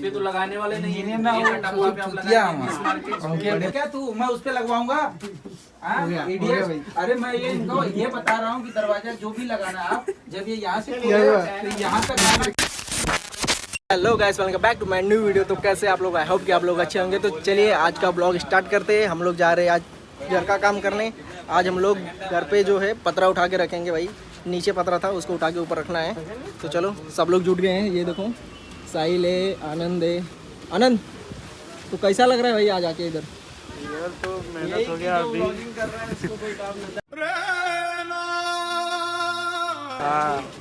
पे तो लगाने वाले नहीं है ना, क्या तू मैं उस पे लगवाऊंगा? अरे मैं ये इनको ये बता रहा हूँ कि दरवाजा जो भी लगाना आप जब ये यहाँ से तो यहाँ तक आना। Hello guys, welcome back to my new video. तो कैसे आप लोग? आई होप कि आप लोग अच्छे होंगे। तो चलिए आज का ब्लॉग स्टार्ट करते हैं। हम लोग जा रहे हैं आज घर का काम करने। आज हम लोग घर पे जो है पतरा उठा के रखेंगे भाई। नीचे पतरा था उसको उठा के ऊपर रखना है। तो चलो सब लोग जुट गए हैं। ये देखो साहिल है, आनंद है। आनंद तो कैसा लग रहा है भाई आज आके इधर? यार तो मेहनत हो गया अभी।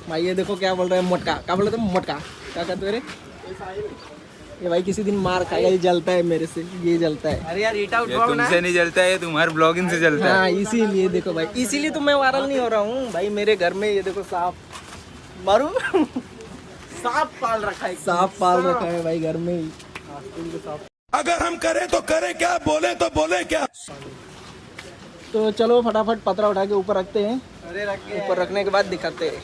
भाई ये देखो क्या बोल रहे हैं, मटका। क्या बोल रहे थे? मटका क्या कहते रे? ये भाई किसी दिन मार खाएगा। ये जलता है मेरे से, ये जलता है। अरे यार ईटा ये तुमसे नहीं जलता है, तुम्हारे ब्लॉगिंग से जलता है। हाँ इसीलिए देखो भाई, इसीलिए तो मैं वायरल नहीं हो रहा हूँ भाई। मेरे घर में ये देखो सांप मारू सांप पाल रखा है, सांप पाल रखा है भाई घर में ही। अगर हम करें तो करें क्या, बोले तो बोले क्या। तो चलो फटाफट पतरा उठा के ऊपर रखते हैं। अरे रख के ऊपर रखने के बाद दिखाते हैं।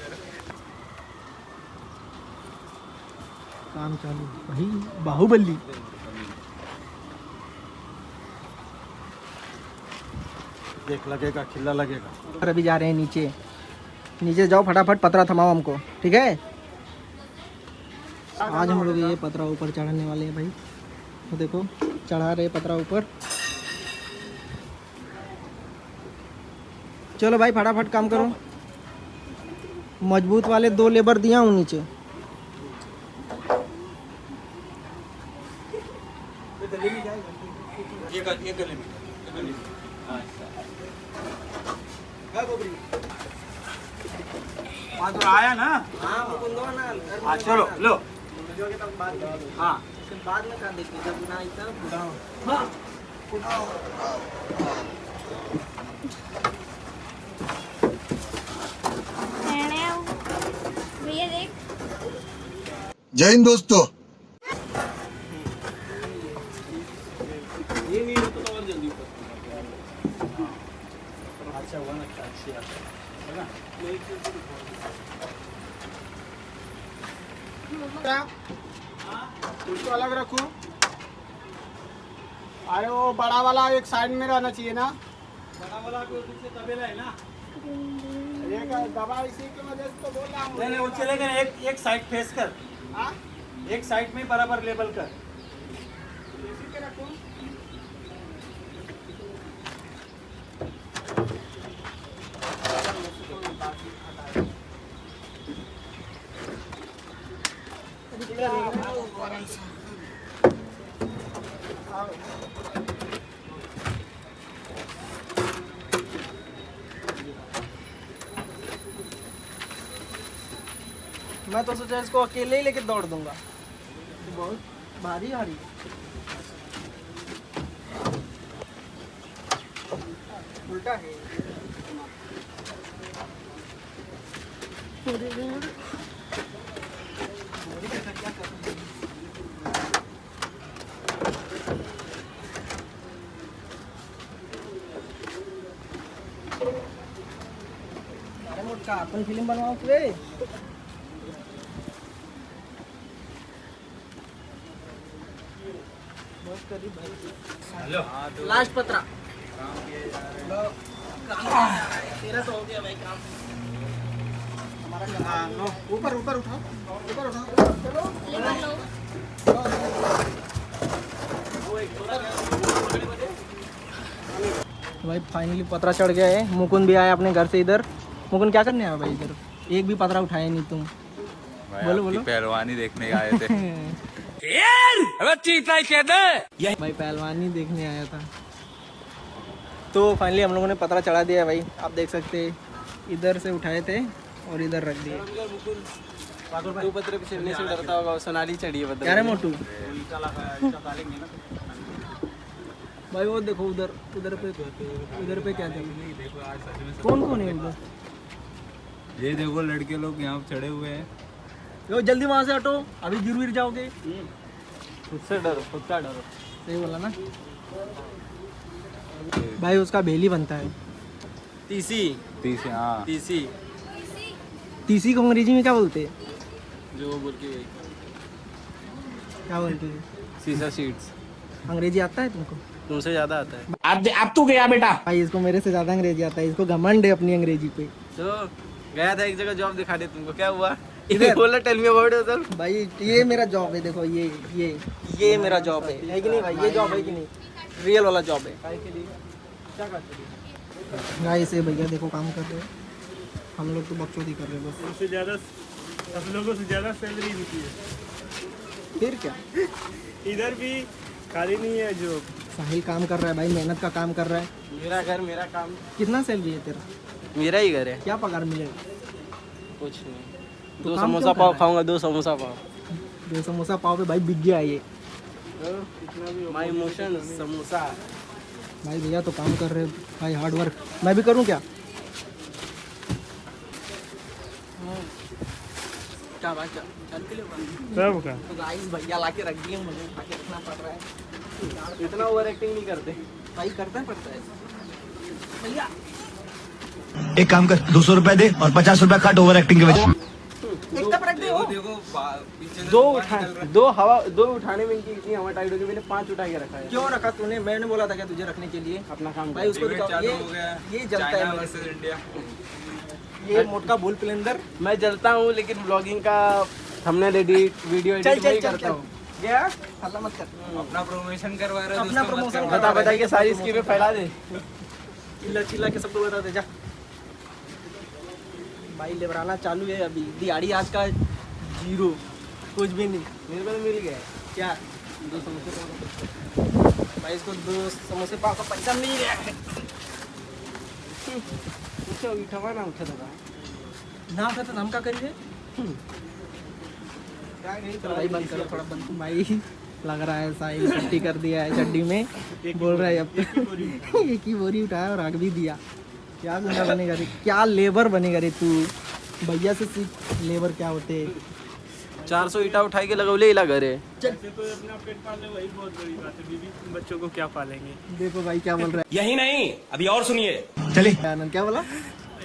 काम चालू भाई, बाहुबली। देख लगेगा, खिल्ला लगेगा। और अभी जा रहे हैं नीचे। नीचे जाओ फटाफट, पतरा थमाओ हमको, ठीक है? आज हम लोग ये पतरा ऊपर चढ़ाने वाले हैं भाई। तो देखो चढ़ा रहे पतरा ऊपर। चलो भाई फटाफट काम करो। मजबूत वाले 2 लेबर दिया हूँ नीचे। आया ना। हाँ चलो लो। हाँ बाद में कर देते जब ना इतना भैया देख। जय हिंद दोस्तों। ये नहीं होता तो और जल्दी अच्छा हुआ ना, अच्छी है ना। इसको अलग रखो। अरे वो बड़ा वाला एक साइड में रहना चाहिए ना। बड़ा वाला को पीछे तबेला है ना। एक दवा इसी की वजह से तो बोल रहा हूँ। नहीं वो चलेगा। एक साइड फेस कर। हाँ? एक साइड में बराबर लेबल कर। इसी के रखो। मैं तो सोचा इसको अकेले ही लेके दौड़ दूंगा। तो बहुत भारी भारी उल्टा है। अरे मोटका अपन फिल्म बनवाओ रे। हेलो लास्ट पत्रा तेरा तो हो गया भाई काम। हमारा ऊपर ऊपर उठाओ, ऊपर उठाओ। लेबर लो। भाई फाइनली पतरा चढ़ गया है। मुकुंद भी आया अपने घर से इधर। मुकुंद क्या करने आया भाई इधर? एक भी पतरा उठाया नहीं तुम। बोलो बोलो। पहलवानी देखने आए थे। भाई पहलवानी देखने आया था। तो फाइनली हम लोगों ने पतरा चढ़ा दिया है भाई। आप देख सकते हैं इधर से उठाए थे और इधर रख दिए। तू पत्रे पे चढ़ने से डरता होगा, सोनाली चढ़ी है क्या रे मोटू? भाई वो देखो उधर उधर पे क्या चल रहा है? कौन है उधर? ये देखो लड़के लोग यहाँ चढ़े हुए हैं। यो जल्दी वहाँ से हटो, अभी गिर जाओगे। खुद से डरो, खुद का डरो। सही बोला ना भाई। उसका भेली बनता है। तीसी। तीसी, हाँ। तीसी तीसी को अंग्रेजी में क्या बोलते हैं? जो बोल के क्या बोलते थे? सीसा सीड्स। अंग्रेजी आता है तुमको? तुमसे ज्यादा आता है। अब तू गया बेटा। भाई इसको मेरे से ज़्यादा अंग्रेजी आता है, इसको घमंड है अपनी अंग्रेजी पे। तो गया था एक जगह जॉब दिखा दे तुमको, क्या हुआ? इधर। बोला टेल मी अबाउट योरसेल्फ। भाई ये मेरा जॉब है, देखो ये मेरा जॉब है कि नहीं भाई? ये जॉब है कि नहीं? रियल वाला जॉब है। क्या करते हैं गाइस? ये भैया देखो काम कर रहे हैं, हम लोग तो बकचोदी कर रहे हैं बस। उससे ज़्यादा हम लोगों से ज़्यादा सैलरी मिलती है। फिर क्या, इधर भी खाली नहीं है जो। साहिल काम कर रहा है भाई, मेहनत का काम कर रहा है। मेरा घर मेरा काम। कितना सैलरी है तेरा? मेरा ही घर है। क्या पगार मिलेगा? कुछ नहीं, तो 2 काम समोसा क्यों कर पाव रहा है? खाऊंगा, 2 समोसा पाव। 2 समोसा पाव पे भाई बिक गया ये। My emotion samosa. भाई भैया तो काम कर रहे हैं भाई, हार्ड वर्क। मैं भी करूँ क्या? क्या बात है? चल के लिए सब का तो गाइस भैया ला के रख दिए, मुझे उठा के रखना पड़ रहा है। इतना ओवर एक्टिंग नहीं करते। भाई करना पड़ता है भैया। एक काम कर, 200 रुपए दे और 50 रुपए काट ओवर एक्टिंग के वजह। एक तब रख दे हो। दो उठाने में इनकी इतनी हवा टाइट हो गई, मैंने 5 उठा के रखा है। क्यों रखा तूने? मैंने बोला था क्या तुझे रखने के लिए? अपना काम भाई उसको दिखाओ, ये जलता है मेरे से। ये मोटका बोल प्लेंडर। मैं जलता हूँ लेकिन ब्लॉगिंग का थंबनेल एडिट, वीडियो चल एडिट चल नहीं चल करता चल हूँ। गया हल्ला मत कर। अपना प्रमोशन करवा रहे अपना प्रमोशन बता के सारी स्कीमें फैला दे। चिल्ला चिल्ला के सबको बता दे जा। भाई लेबराना चालू है अभी, दिहाड़ी आज का 0, कुछ भी नहीं। मेरे को तो मिल गया। क्या 2 समोसे पाव। भाई इसको 2 समोसे पाव का पैसा मिल गया है। उठा ना उठा दबा। ना था तो हम क्या करिए? चलो भाई बंद करो, थोड़ा बंद। भाई लग रहा है साहिल छट्टी कर दिया है चड्डी में, बोल रहा है अब तो एक ही बोरी उठाया और रख भी दिया। क्या गुंडा बनेगा रे, क्या लेबर बनेगा रे तू? भैया से सीख लेबर क्या होते। 400 ईटा उठा के लगौले इला घरे। तो अपना पेट पाले वही बहुत बड़ी बात है। बीवी बच्चों को क्या पालेंगे? देखो भाई क्या बोल रहा यही नहीं, अभी और सुनिए। चले है आनंद, क्या बोला?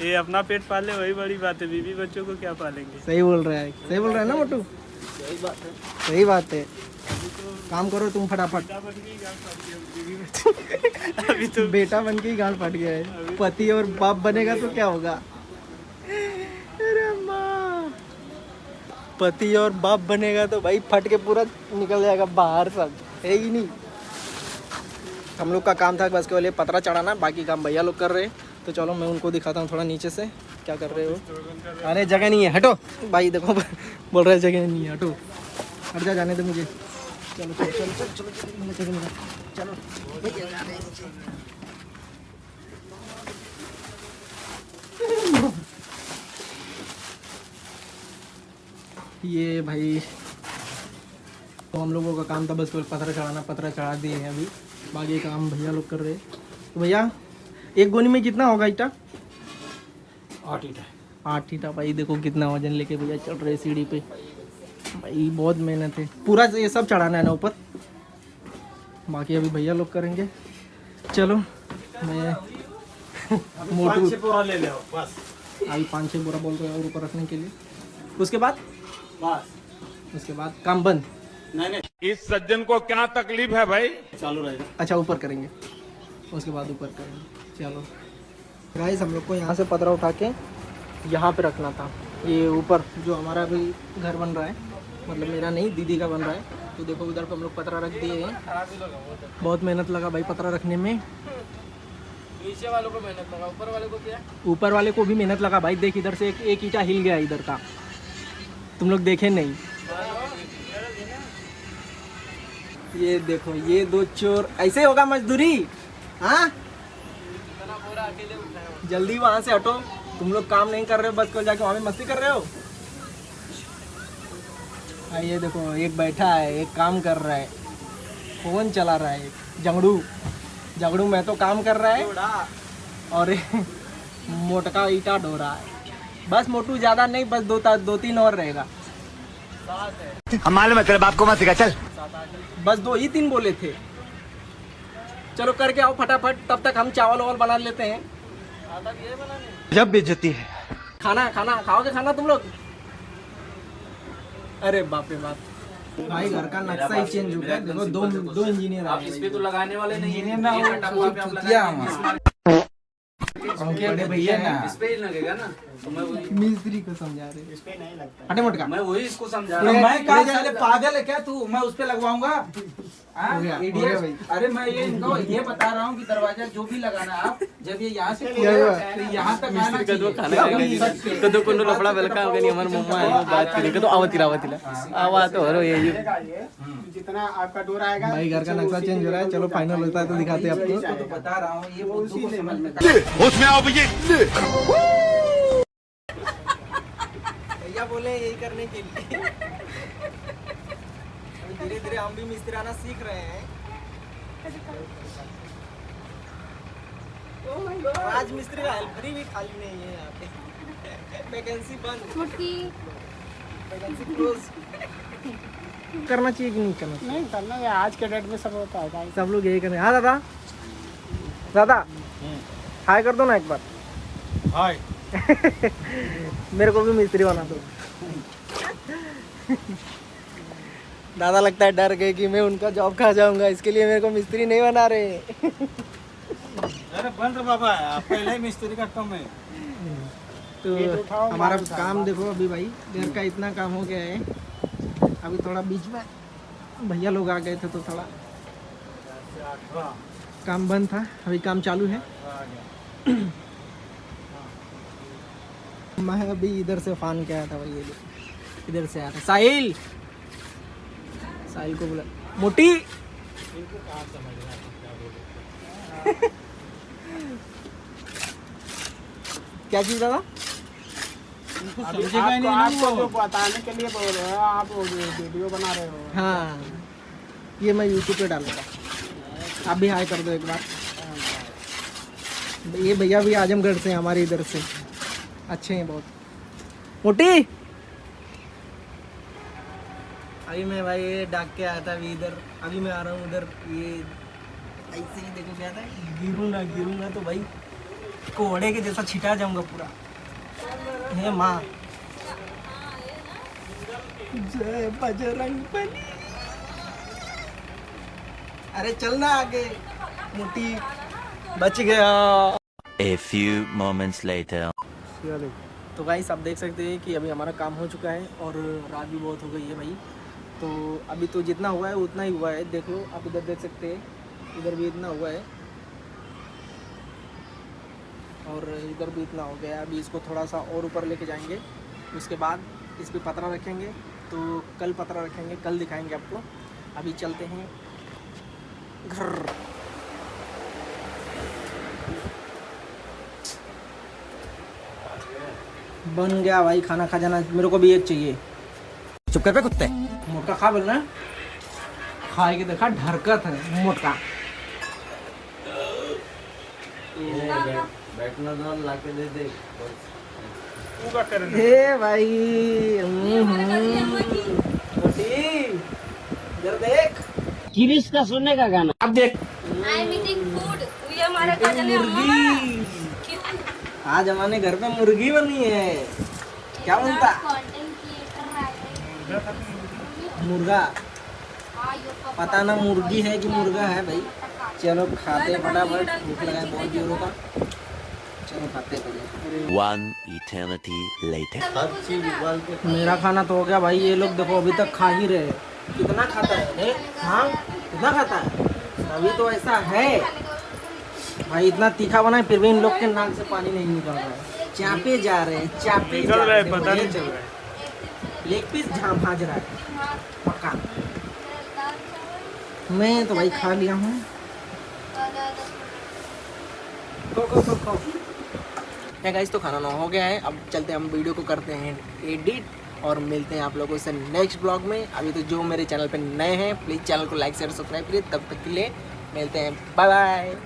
ये अपना पेट पाले वही बड़ी बात है। बीवी बच्चों को क्या पालेंगे? सही बोल रहा है, सही बोल रहा है ना मोटू? सही बात है। काम करो तुम फटाफट। अभी तो बेटा बन के ही गांड फट गया है, पति और बाप बनेगा तो क्या होगा? अरे माँ, पति और बाप बनेगा तो भाई फट के पूरा निकल जाएगा बाहर, सब है ही नहीं। हम लोग का काम था बस केवल पतरा चढ़ाना, बाकी काम भैया लोग कर रहे हैं। तो चलो मैं उनको दिखाता हूँ थोड़ा नीचे से क्या कर रहे हो। अरे जगह नहीं है, हटो भाई। देखो बोल रहे जगह नहीं है, हटो हट जा, जाने दो मुझे। चलो चलो चलो चलो चलो चलो चलो चलो ये भाई तो हम लोगों का काम था बस पतरा चढ़ाना, पतरा चढ़ा दिए हैं अभी, बाकी काम भैया लोग कर रहे हैं। तो भैया एक गोनी में कितना होगा ईटा? 8 ईटा। 8 ईटा। भाई देखो कितना वजन लेके भैया चढ़ रहे सीढ़ी पे। भाई बहुत मेहनत है, पूरा ये सब चढ़ाना है ना ऊपर, बाकी अभी भैया लोग करेंगे। चलो मैं मोटू पूरा ले ले बस। अभी 5-6 बोरा बोल रहे हैं और ऊपर रखने के लिए। उसके बाद काम बंद। इस सज्जन को क्या तकलीफ है भाई? चालू रहेगा। अच्छा ऊपर करेंगे, उसके बाद ऊपर करेंगे। चलो गाइस हम लोग को यहाँ से पतरा उठा के यहाँ पे रखना था। ये ऊपर जो हमारा अभी घर बन रहा है, मतलब मेरा नहीं दीदी का बन रहा है। तो देखो उधर पे हम लोग पतरा रख दिए हैं। बहुत मेहनत लगा भाई पतरा रखने में। नीचे वालों को मेहनत लगा, ऊपर वाले को क्या? ऊपर वाले को भी मेहनत लगा भाई। देख इधर से एक ईंटा हिल गया इधर का, तुम लोग देखे नहीं। ये देखो ये 2 चोर, ऐसे होगा मजदूरी? हाँ जल्दी वहाँ से हटो, तुम लोग काम नहीं कर रहे हो, बस कल जाके वहाँ में मस्ती कर रहे हो। ये देखो एक बैठा है, एक काम कर रहा है, फोन चला रहा है। जगड़ू में तो काम कर रहा है और मोटका ईटा ढो रहा है। बस मोटू ज़्यादा नहीं, बस 2-3 और रहेगा। हम मालूम है तेरे बाप को मत सिखा, चल। बस 2 ही 3 बोले थे। चलो करके आओ फटाफट, तब तक हम चावल वावल बना लेते हैं। जब बेइज्जती है। खाना खाओगे खाना तुम लोग? अरे बाप रे बाप, भाई घर का नक्शा ही चेंज हो गया। देखो दो इंजीनियर आप इस पे तो लगाने वाले नहीं इंजीनियर है, ना ये कटा हुआ पे आप चुतिया लगाएंगे। उनके बड़े भैया ना इस पे ही लगेगा ना, तो मैं वही मिस्त्री को समझा रहे। इस पे नहीं लगता। हटे मोटका। मैं वही इसको समझा पूरे- रहा हूँ। मैं कहा साले पागल है क्या तू? मैं उस पे लगवाऊंगा? हो गया भाई। अरे मैं ये इनको ये बता रहा हूँ कि दरवाजा जो भी लगाना है आप, जब ये यहाँ से क्या हुआ? तो यहाँ तक आना चाहिए। कदो कोनो लफड़ा बेलका हो गनी हमार मम्मा है वो बात करी कदो आवतिला आवा तो हो ये जितना आपका डोर आएगा भाई घर का नक्शा चेंज हो रहा है। चलो फाइनल होता है तो दिखाते हैं इसको आपको। तो बता रहा हूँ, ये बुद्धू को समझ में उसमें आओ भैया भैया बोले यही करने के लिए। धीरे धीरे हम भी मिस्त्री आना सीख रहे हैं। राज मिस्त्री का हेल्परी भी खाली नहीं है यहाँ पे। वैकेंसी बंद, वैकेंसी क्लोज। करना चाहिए कि नहीं करना चाहिए? नहीं करना है, आज के डेट में सब होता है भाई। सब लोग यही कर रहे हैं। हाँ दादा, दादा हाय कर दो ना एक बार। हाय। मेरे को भी मिस्त्री बना दो। दादा लगता है डर गए कि मैं उनका जॉब खा जाऊंगा, इसके लिए मेरे को मिस्त्री नहीं बना रहे। अरे बन रहा बाबा, आप पहले ही मिस्त्री का कम है। तो हमारा काम देखो अभी भाई, घर का इतना काम हो गया है। अभी थोड़ा बीच में भैया लोग आ गए थे तो थोड़ा काम बंद था, अभी काम चालू है। मैं अभी इधर से फान के आया था भाई, ये इधर से आया था। साहिल, साहिल को बोला मोटी। क्या चीज दादा? आपको जो बताने के लिए बोल रहे हो, आप वीडियो बना रहे हो। हाँ, ये मैं यूट्यूब पे डालूंगा, आप भी हाय कर दो एक बार। ये भैया भी आजमगढ़ से, हमारे इधर से, अच्छे हैं बहुत। मोटी, अभी मैं भाई ये डाक के आया था अभी इधर, अभी मैं आ रहा हूँ उधर। ये ऐसे ही देखो क्या था, गिरूंगा तो भाई कोहड़े के जैसा छिटा जाऊंगा पूरा। हे माँ, जय बजरंगबली। अरे चलना आगे, मोटी बच गया। A few moments later. तो गाइस आप देख सकते हैं कि अभी हमारा काम हो चुका है और रात भी बहुत हो गई है भाई। तो अभी तो जितना हुआ है उतना ही हुआ है। देख लो आप, इधर देख सकते हैं, इधर भी इतना हुआ है और इधर भी इतना हो गया। अभी इसको थोड़ा सा और ऊपर लेके जाएंगे, उसके बाद इस पर पतरा रखेंगे। तो कल पतरा रखेंगे, कल दिखाएंगे आपको। अभी चलते हैं घर। बन गया भाई खाना, खा जाना। मेरे को भी एक चाहिए। चुप कर पे कुत्ते, मोटका खा बोलना। खाए के देखा ढरकत है मोटका। बैठना तो लाके दे दे। हे भाई, इधर देख, किरिश का सुनने का गाना। अब देख, आई एम ईटिंग फूड। ये हमारा कजन है मुर्गी। आज हमारे घर पे मुर्गी बनी है। क्या बनता? कंटेंट क्रिएटर मुर्गा, पता ना मुर्गी है कि मुर्गा है भाई। चलो खाते फटाफट, भूख लगा है बहुत जोरों का। चलो खाते पहले। One eternity later. मेरा खाना तो हो गया भाई। ये लोग देखो अभी तक खा ही रहे हैं। कितना खाता है? हाँ, कितना खाता है? अभी तो ऐसा है भाई, इतना तीखा बना है फिर भी इन लोग के नाक से पानी नहीं निकल रहा है। चापे जा रहे हैं, चापे जा रहे हैं। पता नहीं चल रहा है। लेग पीस भाज रहा है पक्का। मैं तो भाई खा लिया हूँ। क्या गाइस, तो खाना ना हो गया है। अब चलते हैं, हम वीडियो को करते हैं एडिट और मिलते हैं आप लोगों से नेक्स्ट ब्लॉग में। अभी तो जो मेरे चैनल पे नए हैं प्लीज़ चैनल को लाइक शेयर सब्सक्राइब करिए। तब तक के लिए मिलते हैं, बाय बाय।